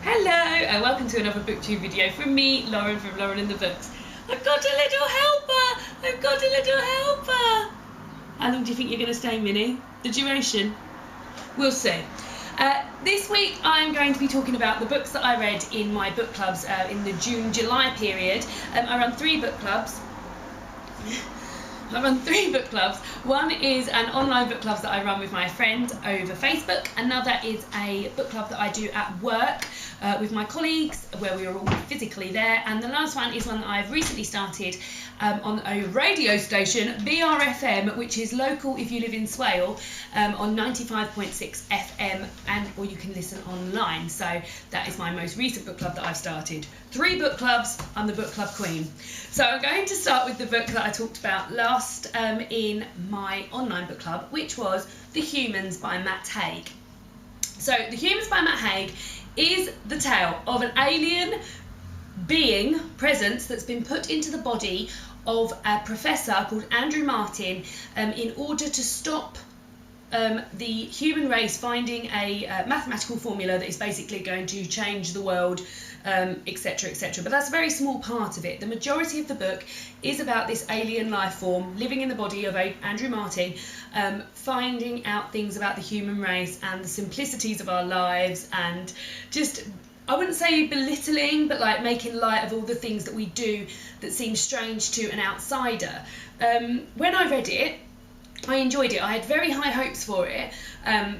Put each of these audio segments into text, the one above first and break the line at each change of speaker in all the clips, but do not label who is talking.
Hello and welcome to another booktube video from me, Lauren from Lauren and the Books. I've got a little helper! I've got a little helper! How long do you think you're going to stay, Minnie? The duration? We'll see. This week I'm going to be talking about the books that I read in my book clubs in the June-July period. I run three book clubs. One is an online book club that I run with my friend over Facebook. Another is a book club that I do at work with my colleagues, where we are all physically there. And the last one is one that I've recently started on a radio station, BRFM, which is local if you live in Swale, on 95.6 FM, or you can listen online. So that is my most recent book club that I've started. 3 book clubs, I'm the book club queen. So I'm going to start with the book that I talked about last in my online book club, which was The Humans by Matt Haig. So The Humans by Matt Haig is the tale of an alien being, presence, that's been put into the body of a professor called Andrew Martin in order to stop the human race finding a mathematical formula that is basically going to change the world, etc, etc. But that's a very small part of it. The majority of the book is about this alien life form living in the body of Andrew Martin, finding out things about the human race and the simplicities of our lives, and just, I wouldn't say belittling, but like making light of all the things that we do that seem strange to an outsider. When I read it, I enjoyed it. I had very high hopes for it,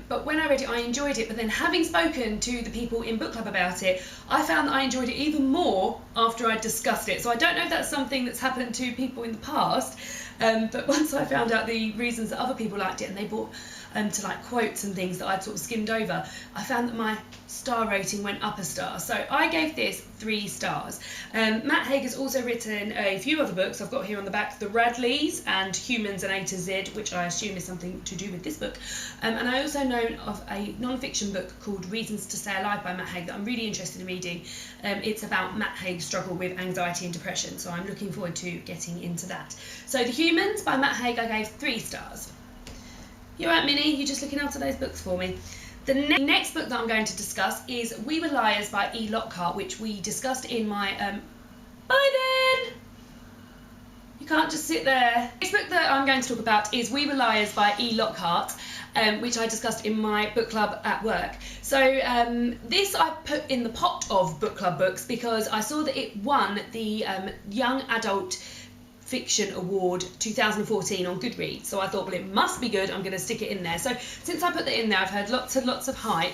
but when I read it, I enjoyed it. But then, having spoken to the people in book club about it, I found that I enjoyed it even more after I'd discussed it. So I don't know if that's something that's happened to people in the past, but once I found out the reasons that other people liked it, and they brought to like quotes and things that I'd sort of skimmed over, I found that my star rating went up a star. So I gave this 3 stars. Matt Haig has also written a few other books. I've got here on the back The Radleys and Humans and A to Z, which I assume is something to do with this book. And I also know of a non-fiction book called Reasons to Stay Alive by Matt Haig that I'm really interested in reading. It's about Matt Haig's struggle with anxiety and depression, so I'm looking forward to getting into that. So The Humans by Matt Haig I gave 3 stars. You alright, Minnie? You're just looking after those books for me. The next book that I'm going to discuss is We Were Liars by Lockhart, which we discussed in my... Bye then! You can't just sit there. The next book that I'm going to talk about is We Were Liars by Lockhart, which I discussed in my book club at work. So this I put in the pot of book club books because I saw that it won the Young Adult Fiction Award 2014 on Goodreads, so I thought, well, it must be good, I'm going to stick it in there. So since I put that in there, I've heard lots and lots of hype,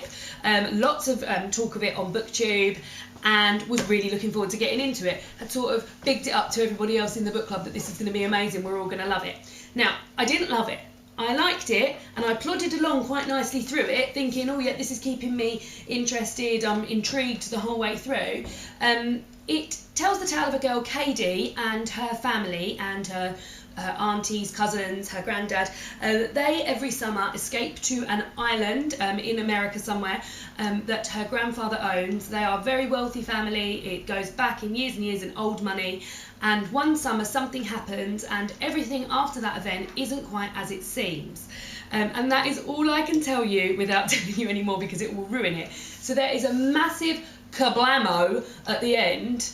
lots of talk of it on BookTube, and was really looking forward to getting into it. Had sort of bigged it up to everybody else in the book club that this is going to be amazing, we're all going to love it. Now, I didn't love it. I liked it, and I plodded along quite nicely through it, thinking, oh yeah, this is keeping me interested, I'm intrigued the whole way through. It tells the tale of a girl, Katie, and her family, and her aunties, cousins, her granddad. They every summer escape to an island in America somewhere that her grandfather owns. They are a very wealthy family. It goes back in years and years in old money. And one summer something happens, and everything after that event isn't quite as it seems. And that is all I can tell you without telling you anymore, because it will ruin it. So there is a massive kablamo at the end.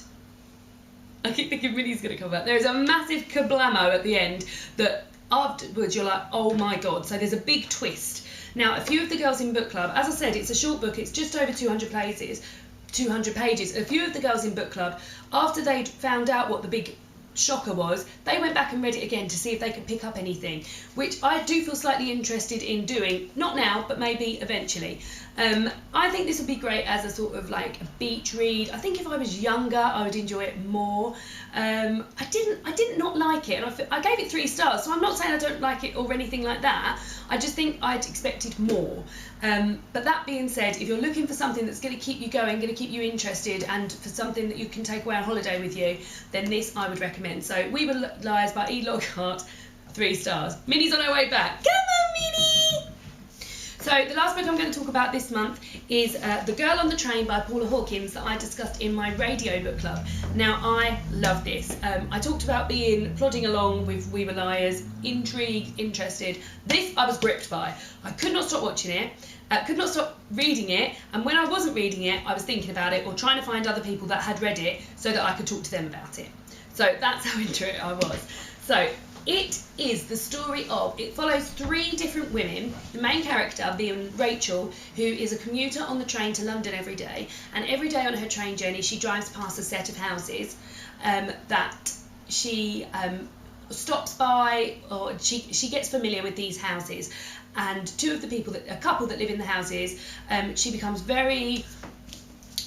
I keep thinking Minnie's going to come back. There is a massive kablamo at the end that afterwards you're like, oh my god. So there's a big twist. Now, a few of the girls in book club, as I said, it's a short book, it's just over 200 pages. A few of the girls in book club, after they'd found out what the big shocker was, they went back and read it again to see if they could pick up anything, which I do feel slightly interested in doing, not now, but maybe eventually. I think this would be great as a sort of like a beach read. I think if I was younger, I would enjoy it more. I did not like it, and I gave it 3 stars, so I'm not saying I don't like it or anything like that. I just think I'd expected more. But that being said, if you're looking for something that's going to keep you going, going to keep you interested, and for something that you can take away on holiday with you, then this I would recommend. So We Were Liars by Lockhart, 3 stars. Minnie's on her way back. Come on, Minnie! So the last book I'm going to talk about this month is The Girl on the Train by Paula Hawkins that I discussed in my radio book club. Now, I love this. I talked about plodding along with We Were Liars, intrigued, interested. This I was gripped by. I could not stop watching it. Could not stop reading it, and when I wasn't reading it, I was thinking about it or trying to find other people that had read it so that I could talk to them about it. So that's how into it I was. So it is the story of, it follows 3 different women, the main character being Rachel, who is a commuter on the train to London every day, and every day on her train journey she drives past a set of houses that she stops by, or she gets familiar with these houses. And a couple that live in the houses, she becomes very,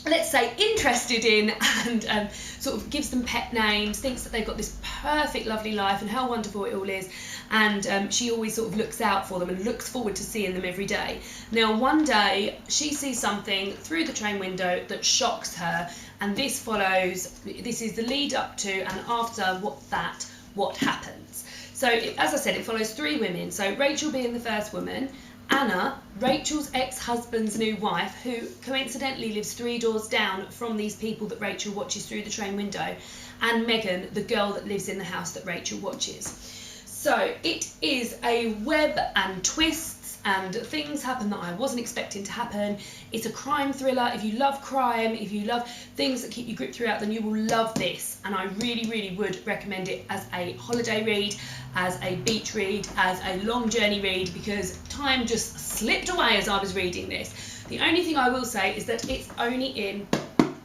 let's say, interested in, and sort of gives them pet names, thinks that they've got this perfect, lovely life and how wonderful it all is. And she always sort of looks out for them and looks forward to seeing them every day. Now, one day she sees something through the train window that shocks her, and this is the lead up to and after what happens. So, as I said, it follows 3 women. So Rachel being the first woman, Anna, Rachel's ex-husband's new wife, who coincidentally lives 3 doors down from these people that Rachel watches through the train window, and Megan, the girl that lives in the house that Rachel watches. So it is a web and twists, and things happen that I wasn't expecting to happen. It's a crime thriller. If you love crime, if you love things that keep you gripped throughout, then you will love this. And I really, really would recommend it as a holiday read, as a beach read, as a long journey read, because time just slipped away as I was reading this. The only thing I will say is that it's only in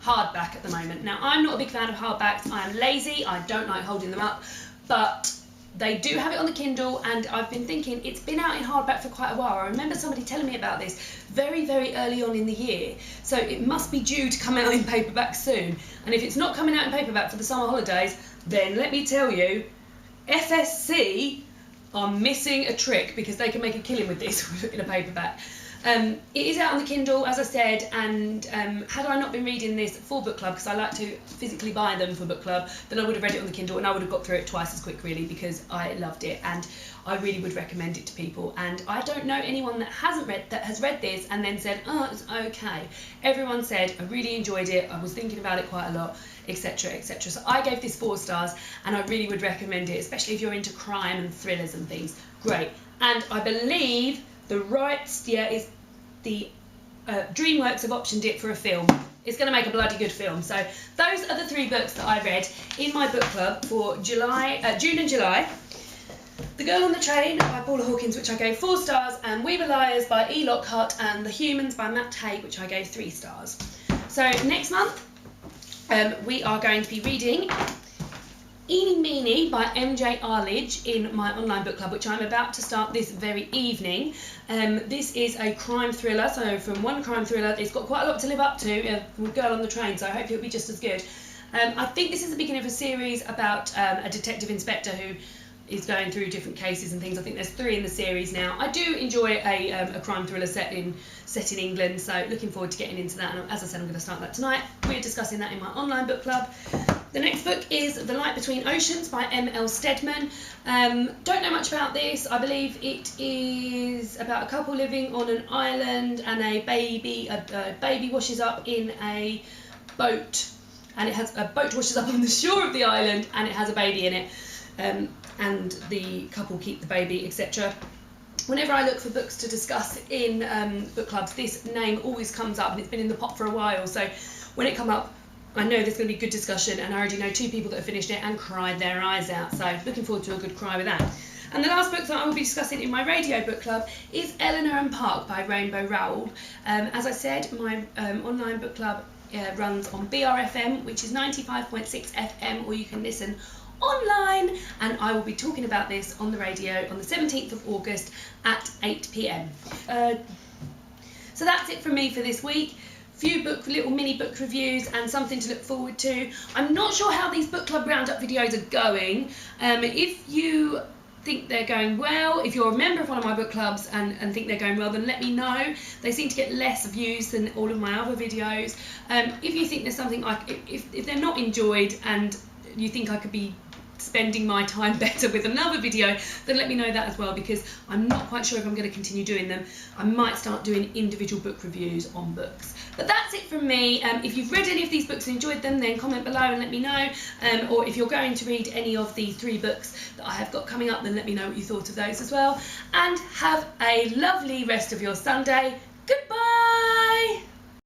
hardback at the moment. Now, I'm not a big fan of hardbacks. I am lazy. I don't like holding them up, but they do have it on the Kindle, and I've been thinking it's been out in hardback for quite a while. I remember somebody telling me about this very, very early on in the year, so it must be due to come out in paperback soon. And if it's not coming out in paperback for the summer holidays, then let me tell you, FSC are missing a trick, because they can make a killing with this in a paperback. It is out on the Kindle, as I said, and had I not been reading this for book club, because I like to physically buy them for book club, then I would have read it on the Kindle, and I would have got through it twice as quick, really, because I loved it, and I really would recommend it to people. And I don't know anyone that has read this and then said, oh, it's okay. Everyone said, I really enjoyed it, I was thinking about it quite a lot, etc, etc. So I gave this 4 stars, and I really would recommend it, especially if you're into crime and thrillers and things. Great. And I believe the rights, is the DreamWorks have optioned it for a film. It's going to make a bloody good film. So those are the 3 books that I read in my book club for June and July. The Girl on the Train by Paula Hawkins, which I gave 4 stars, and We Were Liars by Lockhart, and The Humans by Matt Haig, which I gave 3 stars. So next month we are going to be reading Eeny Meeny by MJ Arledge in my online book club, which I'm about to start this very evening. This is a crime thriller, so from one crime thriller, it's got quite a lot to live up to, Girl on the Train, so I hope it'll be just as good. I think this is the beginning of a series about a detective inspector who is going through different cases and things. I think there's 3 in the series now. I do enjoy a crime thriller set in England, so looking forward to getting into that. And as I said, I'm going to start that tonight. We're discussing that in my online book club. The next book is The Light Between Oceans by M.L. Stedman. Don't know much about this. I believe it is about a couple living on an island, and a baby washes up in a boat, and a boat washes up on the shore of the island, and it has a baby in it. And the couple keep the baby, etc. Whenever I look for books to discuss in book clubs, this name always comes up, and it's been in the pot for a while, so when it comes up, I know there's going to be good discussion, and I already know 2 people that have finished it and cried their eyes out, so looking forward to a good cry with that. And the last book that I will be discussing in my radio book club is Eleanor and Park by Rainbow Rowell. As I said, my online book club runs on BRFM, which is 95.6 FM, or you can listen online, and I will be talking about this on the radio on the 17th of August at 8 p.m. So that's it from me for this week. Few little mini book reviews and something to look forward to. I'm not sure how these book club roundup videos are going. If you think they're going well, if you're a member of one of my book clubs and think they're going well, then let me know. They seem to get less views than all of my other videos. If you think there's something if they're not enjoyed and you think I could be spending my time better with another video, then let me know that as well, because I'm not quite sure if I'm going to continue doing them. I might start doing individual book reviews on books. But that's it from me. If you've read any of these books and enjoyed them, then comment below and let me know. Or if you're going to read any of the 3 books that I have got coming up, then let me know what you thought of those as well. And have a lovely rest of your Sunday. Goodbye!